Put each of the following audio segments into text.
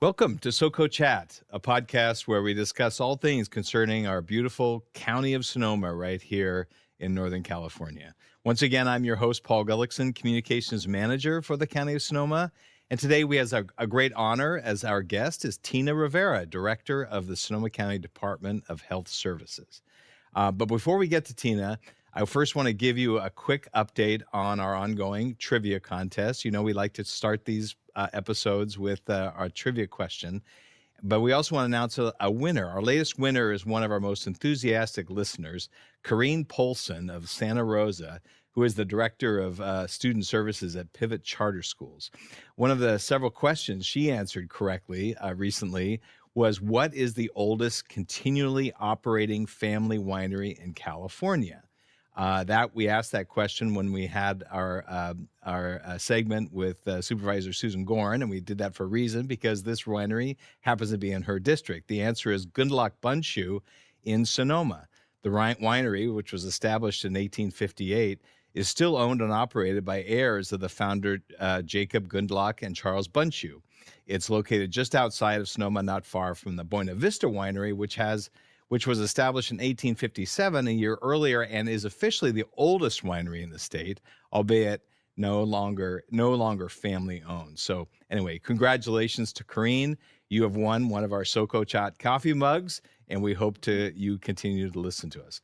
Welcome to SoCo Chat, a podcast where we discuss all things concerning our beautiful county of Sonoma right here in Northern California. Once again, I'm your host, Paul Gullickson, Communications Manager for the County of Sonoma. And today we have a great honor as our guest is Tina Rivera, Director of the Sonoma County Department of Health Services. But before we get to Tina, I first want to give you a quick update on our ongoing trivia contest. You know, we like to start these episodes with our trivia question, but we also want to announce a winner. Our latest winner is one of our most enthusiastic listeners, Corrine Polson of Santa Rosa, who is the Director of Student Services at Pivot Charter Schools. One of the several questions she answered correctly recently was, what is the oldest continually operating family winery in California? That we asked that question when we had our segment with Supervisor Susan Gorn, and we did that for a reason, because this winery happens to be in her district. The answer is Gundlach Bundschuh in Sonoma. The winery, which was established in 1858, is still owned and operated by heirs of the founder Jacob Gundlach and Charles Bundschuh. It's located just outside of Sonoma, not far from the Buena Vista Winery, which was established in 1857, a year earlier, and is officially the oldest winery in the state, albeit no longer family owned. So anyway, congratulations to Corrine. You have won one of our SoCo Chat coffee mugs, and we hope you continue to listen to us.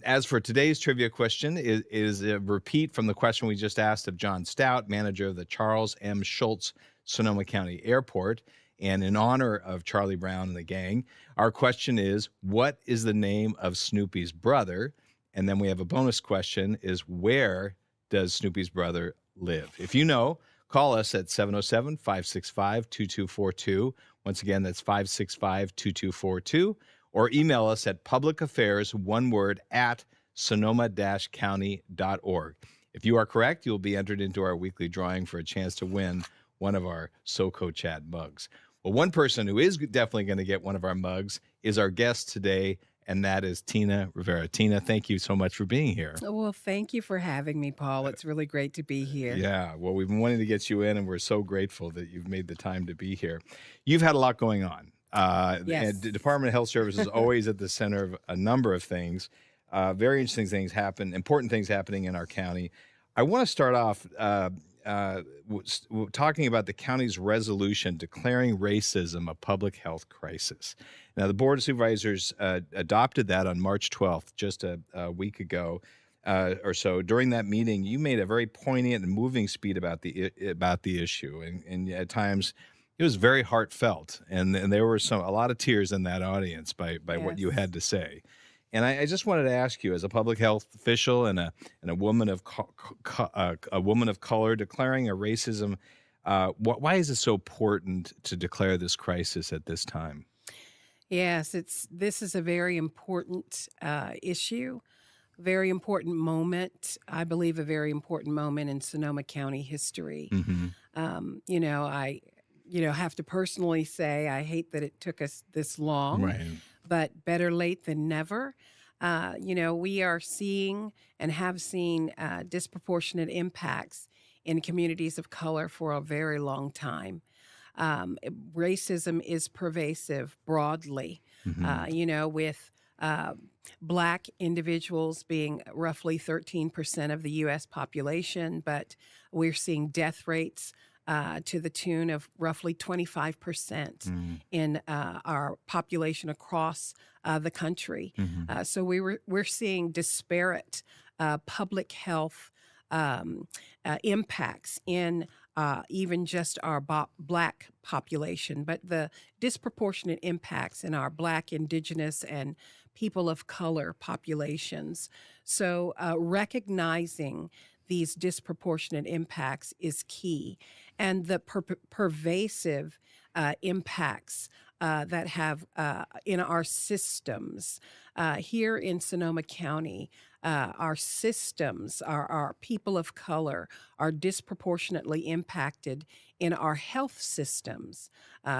As for today's trivia question, is a repeat from the question we just asked of John Stout, manager of the Charles M. Schultz Sonoma County Airport. And in honor of Charlie Brown and the gang, our question is, what is the name of Snoopy's brother? And then we have a bonus question, is where does Snoopy's brother live? If you know, call us at 707-565-2242. Once again, that's 565-2242. Or email us at publicaffairs, one word, at sonoma-county.org. If you are correct, you'll be entered into our weekly drawing for a chance to win one of our SoCo Chat mugs. Well, one person who is definitely going to get one of our mugs is our guest today, and that is Tina Rivera. Tina, thank you so much for being here. Well, thank you for having me, Paul. It's really great to be here. Yeah, well, we've been wanting to get you in, and we're so grateful that you've made the time to be here. You've had a lot going on. Yes. And the Department of Health Services is always at the center of a number of things. Very interesting things happen, important things happening in our county. I want to start off talking about the county's resolution declaring racism a public health crisis. Now, the Board of Supervisors adopted that on March 12th, just a week ago or so. During that meeting, you made a very poignant and moving speech about the issue, and at times it was very heartfelt, and there were a lot of tears in that audience by what you had to say. And I just wanted to ask you, as a public health official and a woman of color declaring a racism, why is it so important to declare this crisis at this time? Yes, this is a very important issue, very important moment. I believe a very important moment in Sonoma County history. Mm-hmm. I have to personally say I hate that it took us this long. Right. But better late than never. We are seeing and have seen disproportionate impacts in communities of color for a very long time. Racism is pervasive broadly, Mm-hmm. with Black individuals being roughly 13% of the U.S. population, but we're seeing death rates to the tune of roughly 25% in our population across the country. Mm-hmm. So we're seeing disparate public health impacts in even just our Black population, but the disproportionate impacts in our Black, Indigenous, and people of color populations. So recognizing these disproportionate impacts is key. And the pervasive impacts that have in our systems. Here in Sonoma County, our systems, our people of color are disproportionately impacted in our health systems.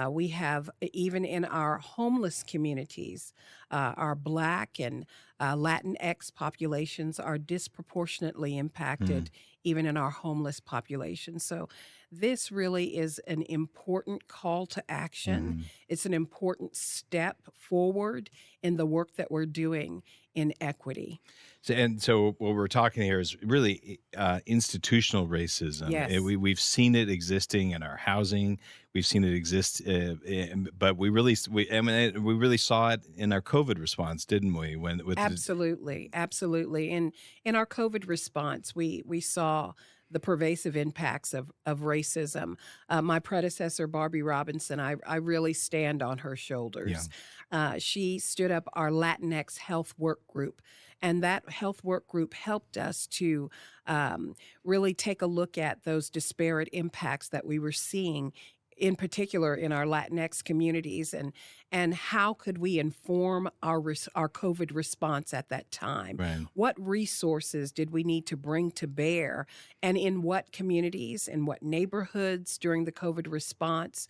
We have, even in our homeless communities, our Black and Latinx populations are disproportionately Mm, impacted, even in our homeless population. So, this really is an important call to action. mhm. It's an important step forward in the work that we're doing in equity. So what we're talking here is really institutional racism. Yes, We've seen it existing in our housing. We've seen it exist, but we really saw it in our COVID response, didn't we? When with the, absolutely, absolutely. And in our COVID response, we saw the pervasive impacts of racism. My predecessor, Barbie Robinson, I really stand on her yeah, shoulders. She stood up our Latinx health work group, and that health work group helped us to really take a look at those disparate impacts that we were seeing, in particular in our Latinx communities, and how could we inform our COVID response at that time? right. What resources did we need to bring to bear, and in what communities, in what neighborhoods during the COVID response,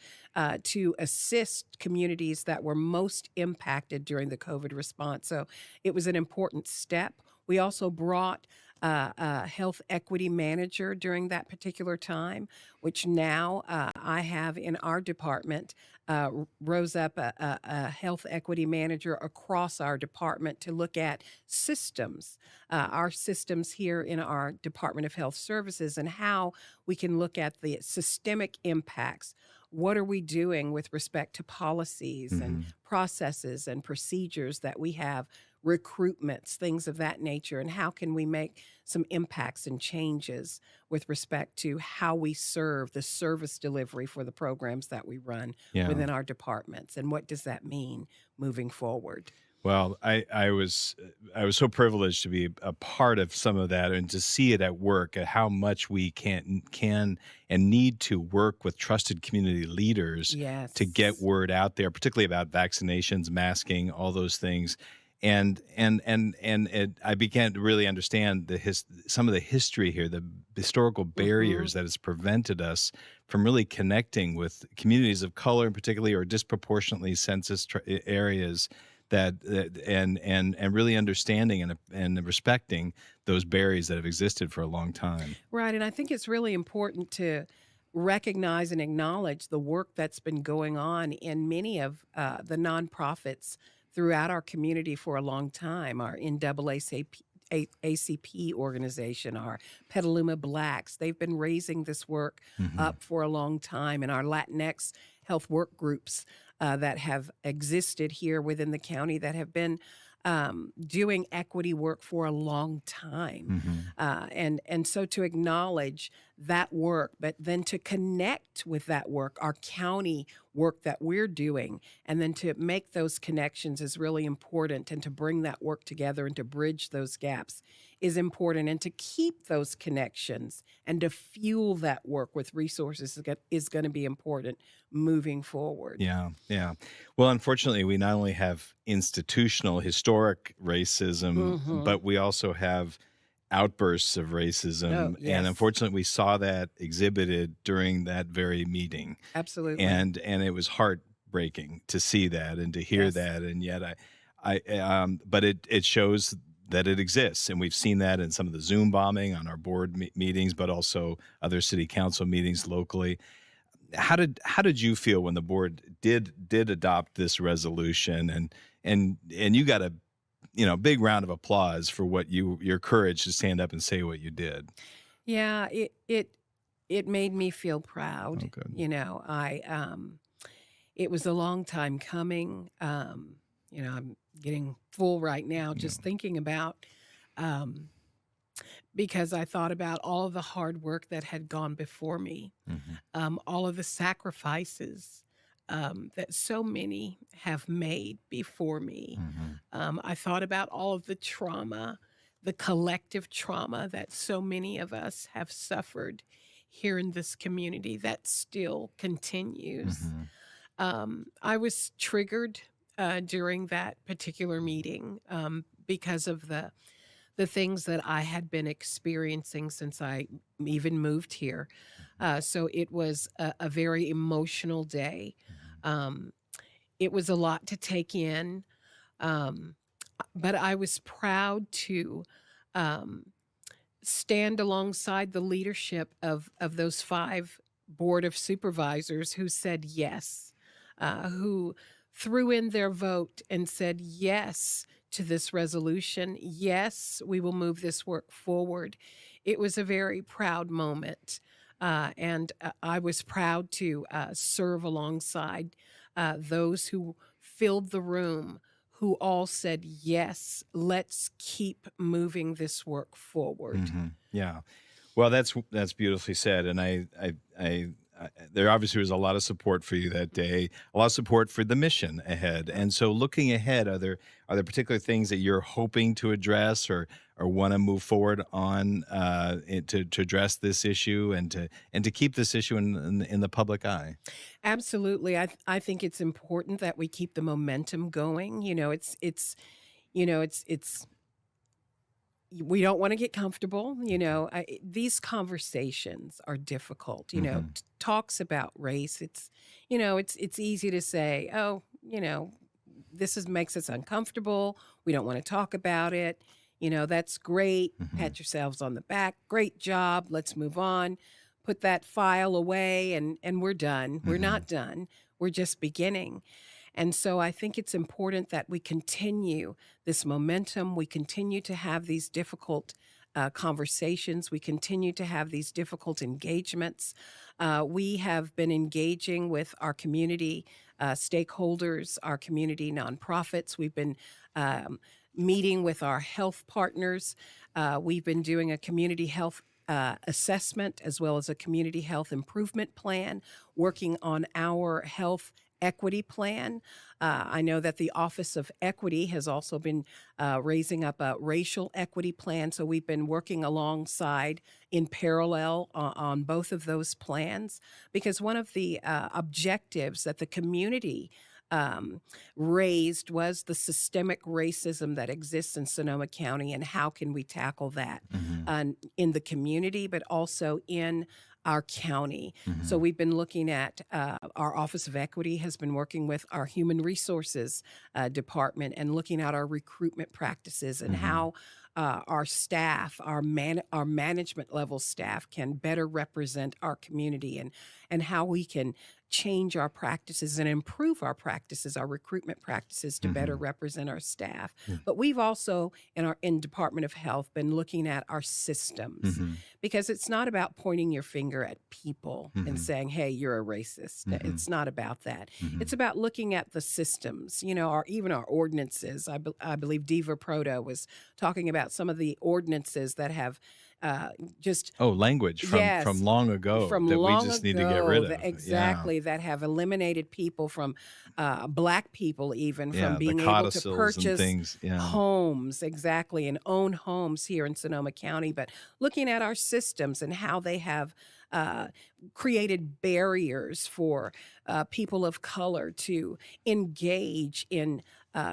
to assist communities that were most impacted during the COVID response? So it was an important step. We also brought a health equity manager during that particular time, which now I have in our department. Rose up a health equity manager across our department to look at systems, our systems here in our Department of Health Services, and how we can look at the systemic impacts. What are we doing with respect to policies and Hmm. processes and procedures that we have, recruitments, things of that nature, and how can we make some impacts and changes with respect to how we serve the service delivery for the programs that we run Yeah. within our departments, and what does that mean moving forward? Well, I was so privileged to be a part of some of that and to see it at work, at how much we can and need to work with trusted community leaders to get Yes. word out there, particularly about vaccinations, masking, all those things. I began to really understand some of the history here, the historical Hmm. barriers that has prevented us from really connecting with communities of color, particularly or disproportionately areas and really understanding and respecting those barriers that have existed for a long time. Right. And I think it's really important to recognize and acknowledge the work that's been going on in many of the nonprofits throughout our community for a long time. Our NAACP, ACP organization, our Petaluma Blacks, they've been raising this work Mhm. up for a long time. And our Latinx health work groups that have existed here within the county that have been doing equity work for a long time, Mhm. and so to acknowledge that work, but then to connect with that work, our county work that we're doing, and then to make those connections is really important, and to bring that work together and to bridge those gaps is important, and to keep those connections and to fuel that work with resources is going to be important moving forward. Yeah, yeah. Well, unfortunately, we not only have institutional historic racism, Hmm. but we also have outbursts of Oh, racism, and yes, unfortunately, we saw that exhibited during that very meeting. absolutely. And it was heartbreaking to see that and to hear Yes. that, and yet but it shows that it exists, and we've seen that in some of the Zoom bombing on our board meetings, but also other city council meetings locally. How did you feel when the board did adopt this resolution, and you got a big round of applause for your courage to stand up and say what you did? Yeah, it made me feel Oh, proud. good. It was a long time coming. I'm getting full right now Yeah. just thinking about, um, because I thought about all of the hard work that had gone before me, Mhm. all of the sacrifices that so many have made before me. Mhm. I thought about all of the trauma, the collective trauma that so many of us have suffered here in this community that still continues. Mhm. I was triggered during that particular meeting because of the things that I had been experiencing since I even moved here. So it was a very emotional day. Mhm. Um, it was a lot to take in, um, but I was proud to um, stand alongside the leadership of those 5 board of supervisors who said yes, who threw in their vote and said yes to this resolution. Yes, we will move this work forward. It was a very proud moment. And I was proud to serve alongside those who filled the room, who all said, yes, let's keep moving this work forward. Yeah. Well, that's beautifully said, and there obviously was a lot of support for you that day, a lot of support for the mission ahead. And so, looking ahead, are there particular things that you're hoping to address or want to move forward on to address this issue and to keep this issue in the public eye? Absolutely. I think it's important that we keep the momentum going. It's we don't want to get comfortable. These conversations are difficult. Hmm. Talks about race. It's easy to say, oh, makes us uncomfortable. We don't want to talk about it. That's great. Hmm. Pat yourselves on the back. Great job. Let's move on. Put that file away and we're done. We're Hmm. not done. We're just beginning. And so I think it's important that we continue this momentum. We continue to have these difficult conversations. We continue to have these difficult engagements. We have been engaging with our community stakeholders, our community nonprofits. We've been meeting with our health partners. We've been doing a community health assessment as well as a community health improvement plan, working on our health equity plan. I know that the Office of Equity has also been raising up a racial equity plan. So we've been working alongside in parallel on both of those plans because one of the objectives that the community um, raised was the systemic racism that exists in Sonoma County and how can we tackle that Hmm. in the community, but also in our county. So Hmm. we've been looking at our Office of Equity has been working with our Human Resources Department and looking at our recruitment practices and Hmm. how our staff, our management level staff, can better represent our community and how we can change our practices and improve our practices, our recruitment practices to better Hmm. represent our staff. But we've also in Department of Health been looking at our systems Hmm. because it's not about pointing your finger at people and Hmm. saying, hey, you're a racist. Hmm. It's not about that. Hmm. It's about looking at the systems, or even our ordinances. I believe Diva Proto was talking about some of the ordinances that have just Oh, language from yes, long ago from that we long just need to get rid ago, of. Yeah. exactly, that have eliminated people from Black people, even from Yeah, the being able to codicils and purchase things. Yeah. homes, exactly, and own homes here in Sonoma County. But looking at our systems and how they have uh, created barriers for people of color to engage in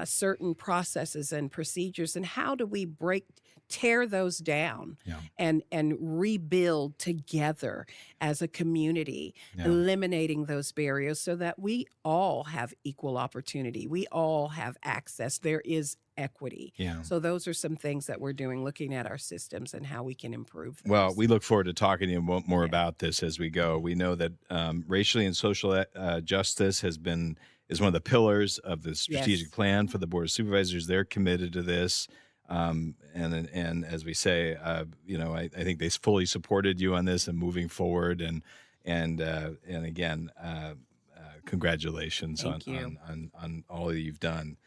certain processes and procedures, and how do we tear those down Yeah. and rebuild together as a community, Yeah. eliminating those barriers so that we all have equal opportunity. We all have access. There is equity. Yeah. So those are some things that we're doing, looking at our systems and how we can improve Well, those. we look forward to talking to you more Yeah. about this as we go. We know that racially and social justice is one of the pillars of the strategic Yes. plan for the Board of Supervisors. They're committed to this, and as we say, I think they fully supported you on this and moving forward. And again, congratulations Thank you. on all that you've done.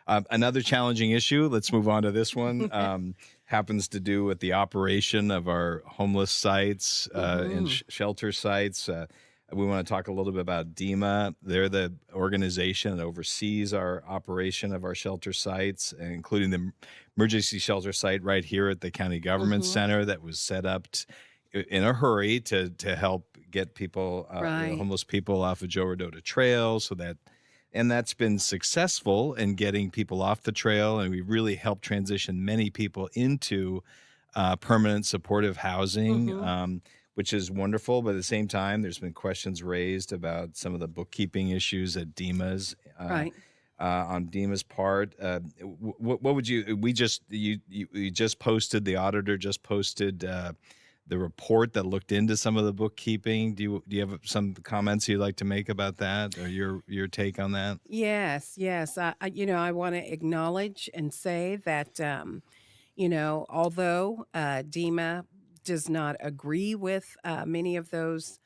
Another challenging issue, let's move on to this one, happens to do with the operation of our homeless sites and Hmm. shelter sites. We want to talk a little bit about DEMA. They're the organization that oversees our operation of our shelter sites, including the emergency shelter site right here at the County Government Hmm. Center that was set up in a hurry to help get people, Right. homeless people off of Joe Rodota Trail so that and that's been successful in getting people off the trail, and we really helped transition many people into permanent supportive housing, Mm-hmm. which is wonderful. But at the same time, there's been questions raised about some of the bookkeeping issues at DEMA's. Right. On DEMA's part, what would you? You just posted, the auditor just posted the report that looked into some of the bookkeeping. Do you have some comments you'd like to make about that, or your take on that? Yes, yes. I want to acknowledge and say that, although DEMA does not agree with many of those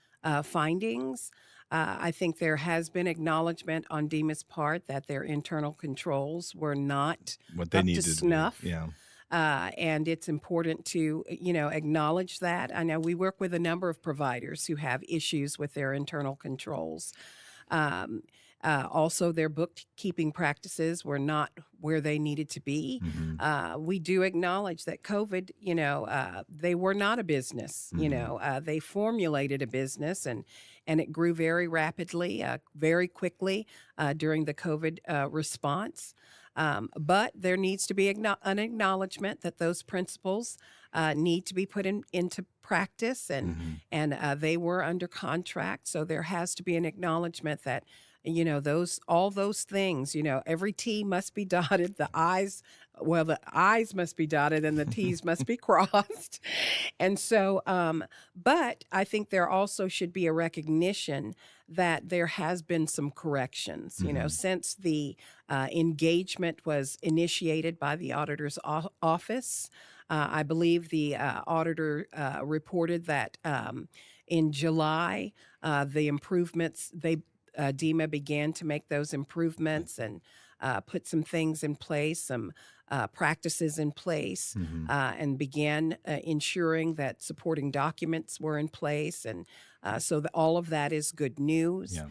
findings, I think there has been acknowledgement on DEMA's part that their internal controls were not What they up to need to do? snuff. Yeah. And it's important to, acknowledge that. I know we work with a number of providers who have issues with their internal controls. Um, Also, their bookkeeping practices were not where they needed to be. Hmm. We do acknowledge that COVID, they were not a business. Hmm. They formulated a business, and it grew very rapidly, very quickly during the COVID response. But there needs to be an acknowledgement that those principles need to be put into practice, and Hmm. they were under contract, so there has to be an acknowledgement that those all those things, every T must be dotted, the I's must be dotted and the T's must be crossed. And so, but I think there also should be a recognition that there has been some corrections, Hmm. since the engagement was initiated by the auditor's office. I believe the auditor reported that in July, the improvements, DEMA began to make those improvements and put some things in place, some practices in place, Hmm. and began ensuring that supporting documents were in place. And so all of that is good news. Yeah.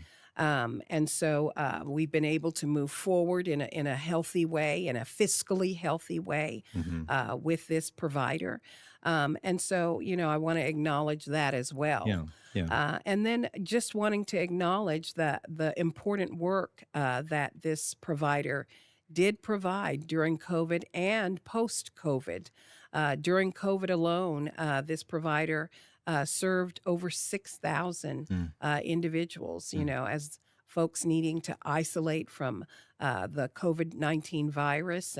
And so we've been able to move forward in a healthy way, in a fiscally healthy way Hmm. with this provider. And so, I want to acknowledge that as well. Yeah. Yeah. And then just wanting to acknowledge the important work that this provider did provide during COVID and post COVID. During COVID alone, this provider served over 6,000 Mm. individuals, Mm. as folks needing to isolate from the COVID-19 virus,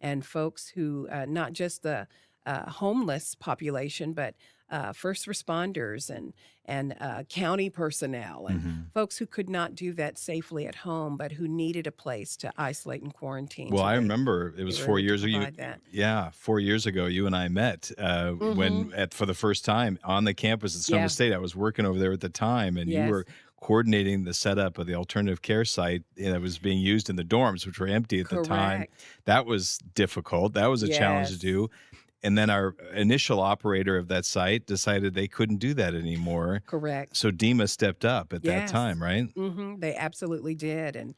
and folks who, not just the homeless population, but first responders and county personnel, and Hmm. folks who could not do that safely at home, but who needed a place to isolate and quarantine. Well, So I they remember it they was were four able to years ago. provide that. Yeah, 4 years ago, you and I met Mm-hmm. for the first time on the campus at Sonoma Yeah. State. I was working over there at the time, and you were Yes. coordinating the setup of the alternative care site that was being used in the dorms, which were empty at the time. Correct. That was difficult. That was a challenge to Yes. do. And then our initial operator of that site decided they couldn't do that anymore. Correct. So DEMA stepped up at that Yes. time, right? They absolutely did, and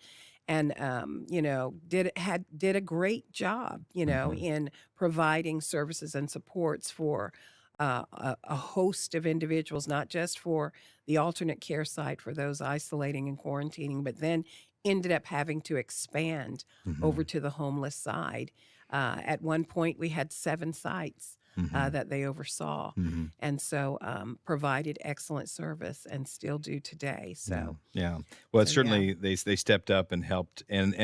did a great job, Hmm. in providing services and supports for a host of individuals, not just for the alternate care site for those isolating and quarantining, but then ended up having to expand over Hmm. to the homeless side. At one point, we had 7 sites Hmm. that they oversaw, Hmm. and so provided excellent service and still do today. Yeah, So, yeah. Well, it's yeah, certainly they stepped up and helped, and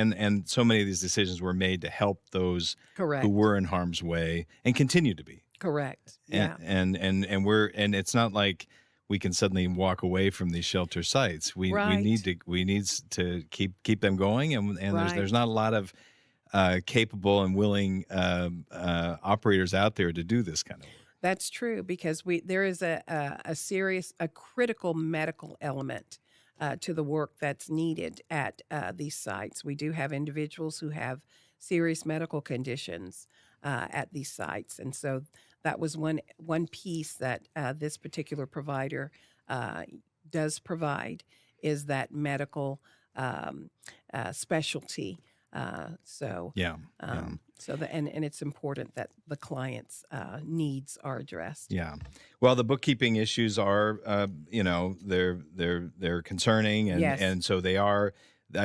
so many of these decisions were made to help those who correct, were in harm's way and continue to be. correct, And yeah, and it's not like we can suddenly walk away from these shelter sites. We need right, to keep them going, and there's right. not a lot of capable and willing operators out there to do this kind of work. That's true because there is a critical medical element to the work that's needed at these sites. We do have individuals who have serious medical conditions at these sites, and so that was one piece that this particular provider uh, does provide, is that medical specialty. So. Yeah, yeah. And it's important that the client's needs are addressed. Yeah. Well, the bookkeeping issues are, they're concerning, and Yes. so they are.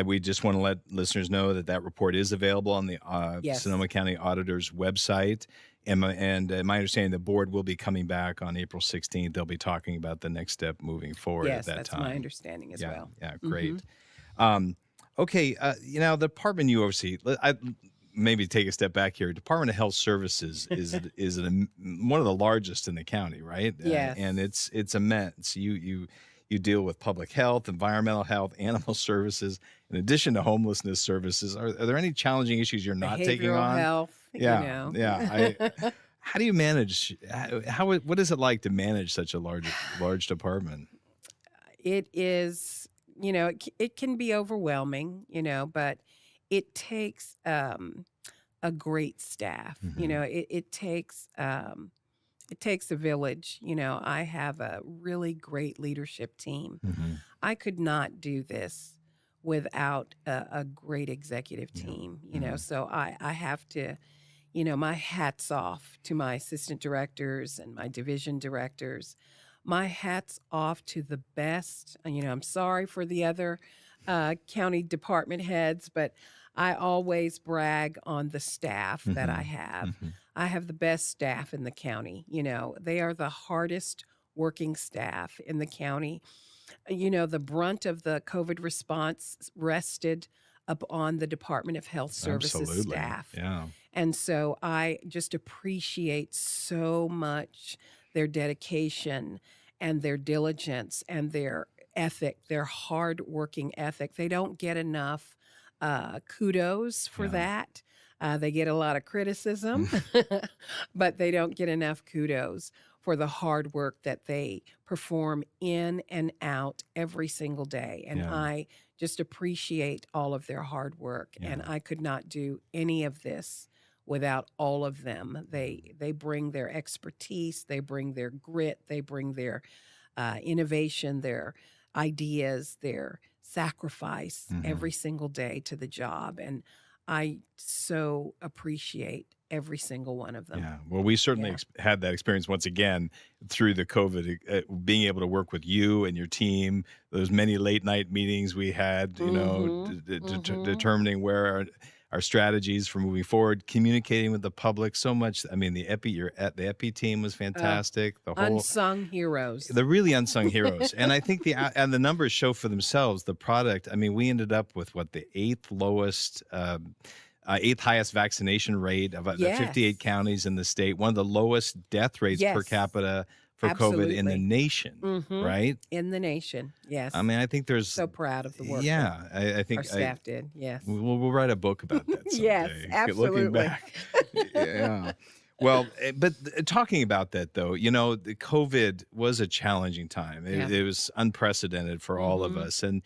We just want to let listeners know that that report is available on the Yes. Sonoma County Auditor's website. My understanding, the board will be coming back on April 16th. They'll be talking about the next step moving forward at Yes, that that's my time. understanding as Yeah, well. yeah, Hmm. great. Um, okay, the department you oversee, maybe take a step back here. Department of Health Services is one of the largest in the county, right? And Yes. it's immense. You deal with public health, environmental health, animal services, in addition to homelessness services. Are there any challenging issues you're not taking Behavioral on? health, Yeah, yeah. How do you manage? What is it like to manage such a large department? it is, it can be overwhelming, but it takes a great staff. Hmm. It takes a village. I have a really great leadership team. Hmm. I could not do this without a great executive Yeah. team, Hmm. so I have to, my hat's off to my assistant directors and my division directors. My hat's off to the best. I'm sorry for the other county department heads, but I always brag on the staff that I Hmm. have. Hmm. I have the best staff in the county. They are the hardest working staff in the county. The brunt of the COVID response rested upon the Department of Health Services Absolutely. staff. Yeah. And so I just appreciate so much their dedication and their diligence and their ethic, their hard-working ethic. They don't get enough kudos for Yeah. that. They get a lot of criticism, but they don't get enough kudos for the hard work that they perform in and out every single day. And Yeah. I just appreciate all of their hard work. And Yeah. I could not do any of this without all of them. They bring their expertise, they bring their grit, they bring their innovation, their ideas, their sacrifice Hmm. every single day to the job. And I so appreciate every single one of them. Yeah. Well, we certainly Yeah. had that experience once again through the COVID, being able to work with you and your team. Those many late night meetings we had, Mm-hmm. Mm-hmm. determining where our strategies for moving forward, communicating with the public so much. I mean, the Epi team was Uh, fantastic. Unsung heroes. The really unsung heroes. And I think and the numbers show for themselves. The product. I mean, we ended up with the eighth highest vaccination rate of the 58 Yes. counties in the state, one of the lowest death rates per Yes. capita for COVID in the Absolutely. nation, Mm-hmm. right? In the nation. I Yes. mean, I think there's, So proud of the work that yeah, I our think staff did. Yes. we'll write a book about that Yes, someday, looking absolutely. back. Yeah. Well, but talking about that though, the COVID was a challenging time. Yeah. It was unprecedented for all of Mm-hmm. us, and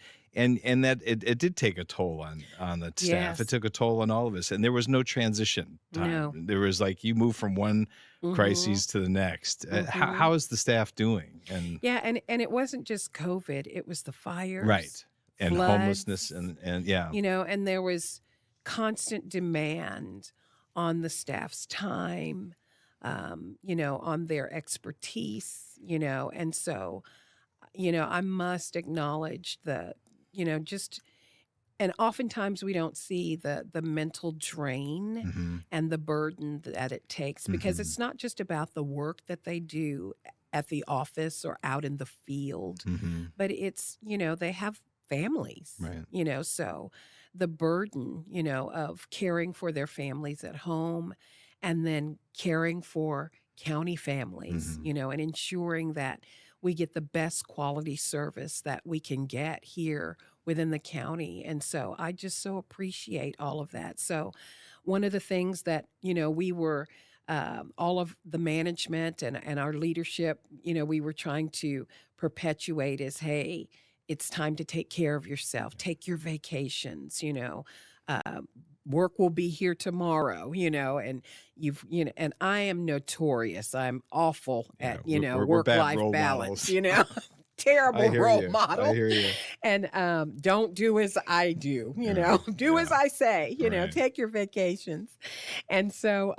that it did take a toll on the staff. It Yes. took a toll on all of us, and there was no transition time. No. There was you move from one Mm-hmm. crisis to the next. Mm-hmm. How is the staff doing? And Yeah, and it wasn't just COVID, it was the fires, right, and homelessness, floods, and yeah. and there was constant demand on the staff's time, on their expertise, and so, I must acknowledge just and oftentimes we don't see the mental drain Hmm. and the burden that it takes because Hmm. it's not just about the work that they do at the office or out in the field, Hmm. but it's, they have families, Right. so the burden, of caring for their families at home and then caring for county families, Hmm. and ensuring that we get the best quality service that we can get here within the county. And so I just so appreciate all of that. So one of the things that, we were all of the management and our leadership, we were trying to perpetuate is, hey, it's time to take care of yourself, take your vacations, uh, work will be here tomorrow, and and I am notorious. I'm awful Yeah, at, we're work bad life role balance, models. I terrible hear role you. I model. hear you. And don't do as I do, Yeah. do as Yeah. I say, Right. take your vacations. And so,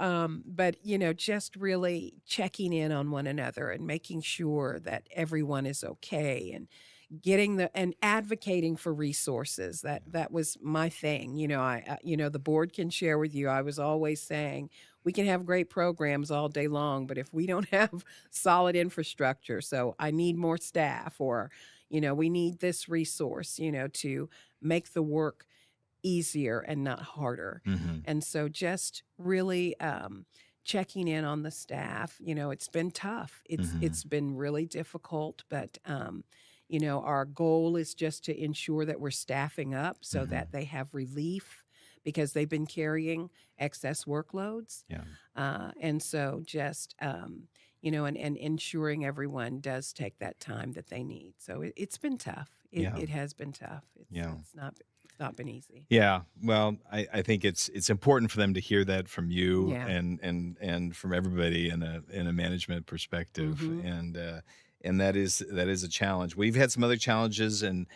but, just really checking in on one another and making sure that everyone is okay and getting the and advocating for resources. That was my thing. The board can share with you. I was always saying we can have great programs all day long, but if we don't have solid infrastructure, so I need more staff, or we need this resource, to make the work easier and not harder. Hmm. And so just really checking in on the staff. It's been tough. Hmm. It's been really difficult, but our goal is just to ensure that we're staffing up so Hmm. that they have relief because they've been carrying excess workloads. Yeah. And so just and ensuring everyone does take that time that they need. So it's been tough. Yeah. It has been tough. Yeah. It's not been easy. Yeah, well, I think it's important for them to hear that from you Yeah. and from everybody in a management perspective, Mm-hmm. and that is a challenge. We've had some other challenges in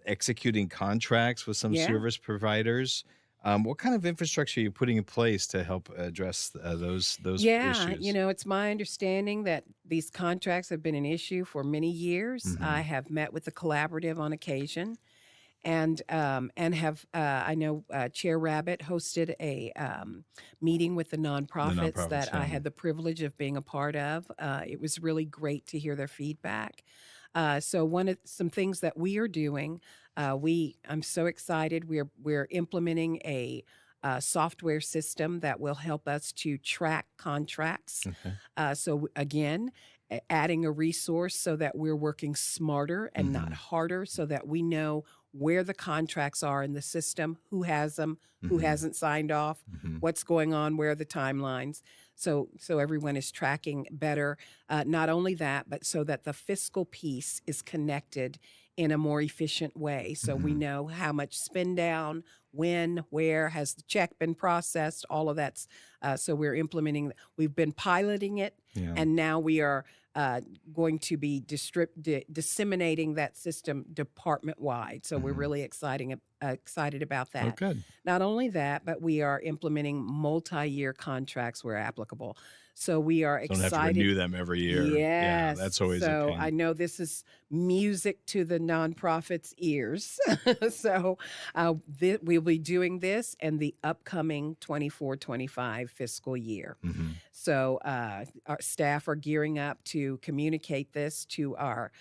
executing contracts with some Yeah. service providers. What kind of infrastructure are you putting in place to help address those Yeah, issues? it's my understanding that these contracts have been an issue for many years. I Hmm. have met with the collaborative on occasion, and have I know Chair Rabbit hosted a meeting with the The nonprofits nonprofits, that I yeah. had the privilege of being a part of. It was really great to hear their feedback. So one of some things that we are doing, I'm so excited. We're implementing a software system that will help us to track contracts. Okay. Again, adding a resource so that we're working smarter and not Hmm. harder, so that we know where the contracts are in the system, who has them, who Hmm. hasn't signed off, Hmm. what's going on, where are the timelines. So everyone is tracking better. Not only that, but so that the fiscal piece is connected in a more efficient way. So we Hmm. know how much spend down, when, where, has the check been processed, all of that's. So we've been piloting it, Yeah. and now we are uh, going to be disseminating that system department wide. So we're Hmm. really excited about Oh, that. good. Not only that, but we are implementing multi-year contracts where applicable. So we are Don't have to excited. renew them every year. Yeah, Yes. that's always a So I pain. know this is music to the nonprofits' ears. So we'll be doing this in the upcoming 24-25 fiscal year. Hmm. So our staff are gearing up to communicate this to our,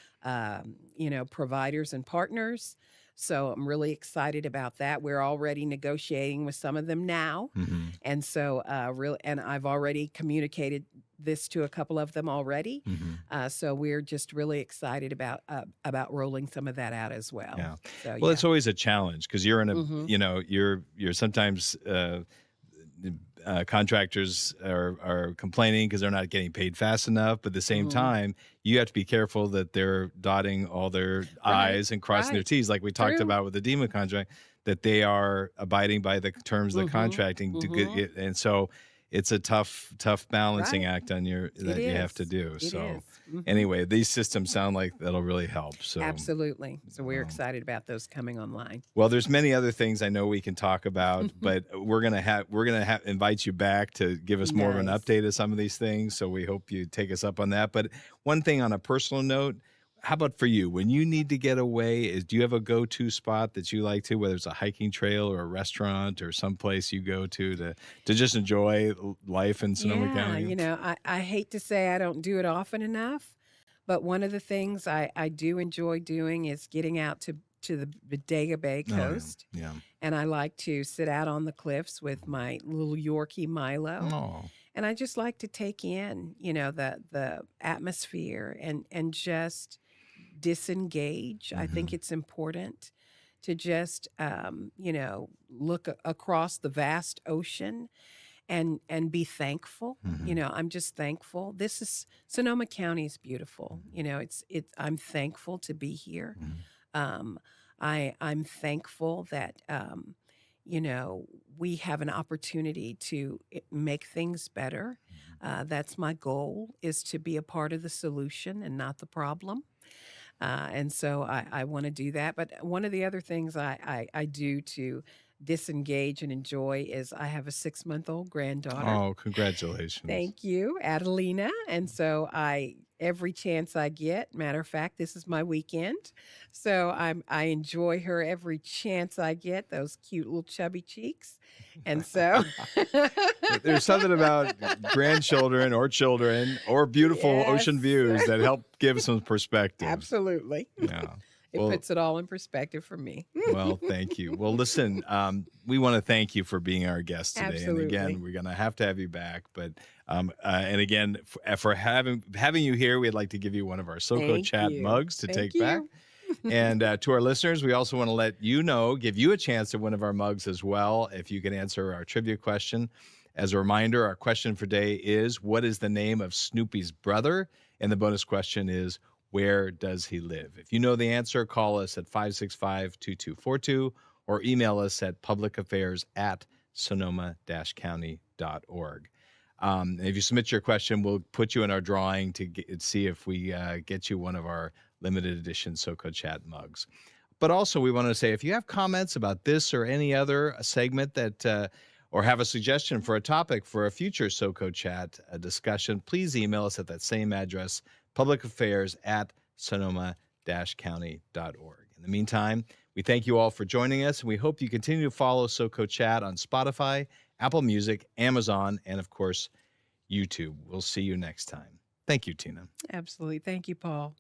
providers and partners. So I'm really excited about that. We're already negotiating with some of them now, Hmm. and so and I've already communicated this to a couple of them already. Hmm. So we're just really excited about rolling some of that out as well. Yeah. So Well, yeah. it's always a challenge because you're in a, Mm-hmm. you're sometimes contractors are complaining because they're not getting paid fast enough, but at the same Mm-hmm. time, you have to be careful that they're dotting all their Right. I's and crossing their Right. T's, like we talked True. about with the DEMA contract, that they are abiding by the terms of the Mm-hmm. contracting to get Mm-hmm. it. And so it's a tough balancing Right. act on your It that you have to is. do. It So is. Mm-hmm. anyway, these systems sound like that'll really help. So Absolutely. So we're um, excited about those coming online. well, there's many other things I know we can talk about, but we're gonna have invite you back to give us more of an Nice. update of some of these things. So we hope you take us up on that. But one thing on a personal note, how about for you? When you need to get away, do you have a go-to spot that you like to, whether it's a hiking trail or a restaurant or someplace you go to just enjoy life in Sonoma Yeah, County? I hate to say I don't do it often enough, but one of the things I do enjoy doing is getting out to the Bodega Bay Oh yeah, coast, yeah. and I like to sit out on the cliffs with my little Yorkie Milo, Oh. and I just like to take in, the atmosphere and just disengage. I think Hmm. it's important to just look across the vast ocean and be thankful. Hmm. I'm just thankful. This is Sonoma County is beautiful. It's I'm thankful to be here. Hmm. Um, I'm thankful that we have an opportunity to make things better. That's my goal, is to be a part of the solution and not the problem. And so I want to do that. But one of the other things I do to disengage and enjoy is I have a 6-month-old granddaughter. Oh, congratulations. Thank you, Adelina. And so every chance I get. Matter of fact, this is my weekend. So I enjoy her every chance I get, those cute little chubby cheeks. And so There's something about grandchildren or children or beautiful yes, ocean views that help give some perspective. absolutely. Yeah. It Well, puts it all in perspective for me. well, thank you. Well, listen, we want to thank you for being our guest today. And again, Absolutely. we're going to have you back. But and again, for having you here, we'd like to give you one of our SoCo Thank Chat you. mugs to Thank take back. you. And to our listeners, we also want to let you know, give you a chance at one of our mugs as well, if you can answer our trivia question. As a reminder, our question for today is, what is the name of Snoopy's brother? And the bonus question is, where does he live? If you know the answer, call us at 565-2242 or email us at publicaffairs@sonoma-county.org. If you submit your question, we'll put you in our drawing to see if we get you one of our limited edition SoCo Chat mugs. But also, we want to say, if you have comments about this or any other segment that, or have a suggestion for a topic for a future SoCo Chat discussion, please email us at that same address, publicaffairs@sonoma-county.org. In the meantime, we thank you all for joining us, and we hope you continue to follow SoCo Chat on Spotify, Apple Music, Amazon, and of course, YouTube. We'll see you next time. Thank you, Tina. Absolutely. Thank you, Paul.